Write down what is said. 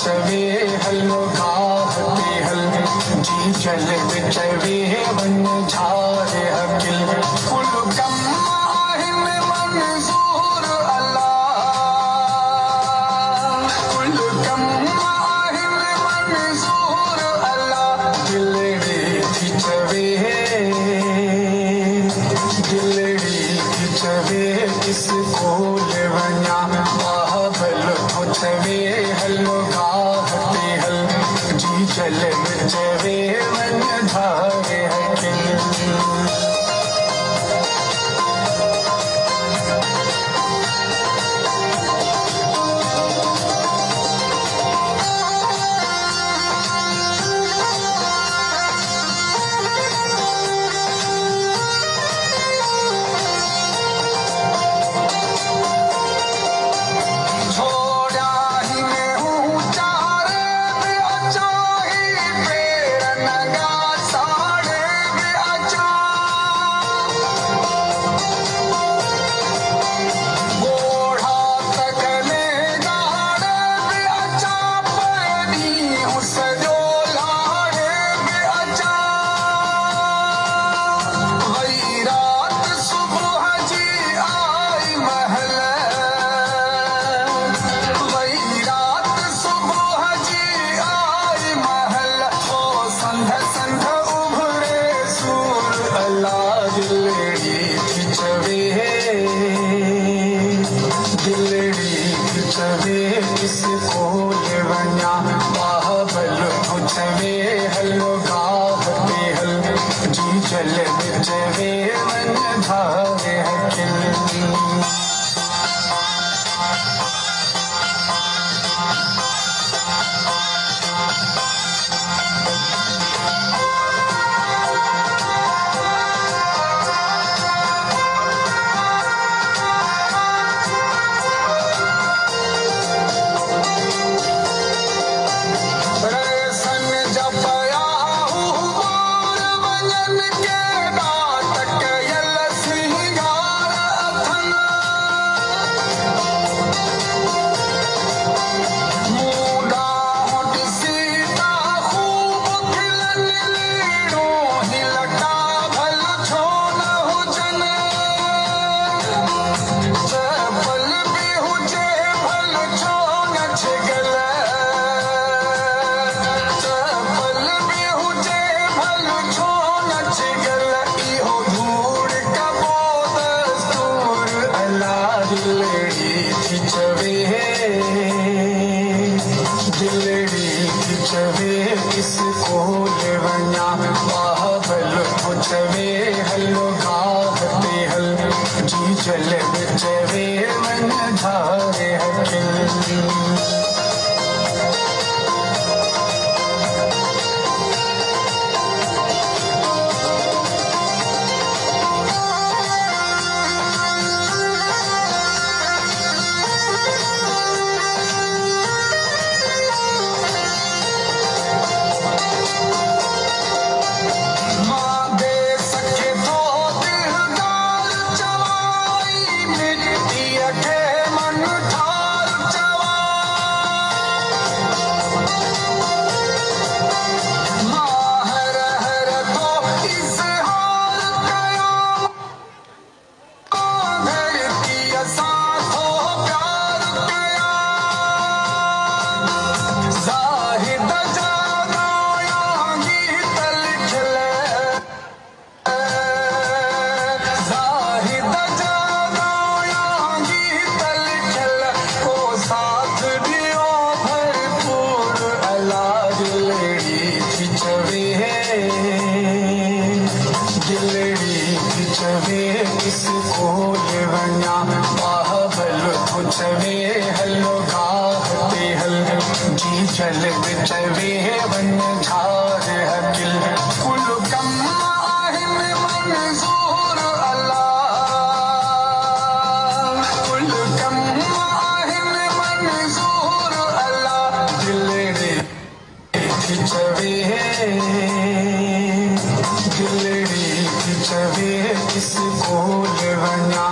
पुछवे hello गाहते हल जी जल बिचवे one झारे हकिल कुल कम आहिन मंजूर अल्लाह कुल कम आहिन मंजूर अल्लाह दिलड़ी खिचवे किसको लेवन्या महाबल पुछवे हलो गाहते हल जी जल बिचवे वन झारे हकिल किसको लेवन्या महाबल पुछवे हलो गाहते हल जी जल बिचवे वन झारे हकिल दिलड़ी खिचवे किसको लेवन्या महाबल पुछवे हलो गाहते हल जी जल बिचवे वन झारे हकिल किसको लेवन्या महाबल पुछवे हलो गाहते हल जी जल बिचवे वन झारे हकिल कुल कम आहिन मंजूर अल्लाह कुल कम आहिन मंजूर अल्लाह दिलड़ी खिचवे किसको लेवन्या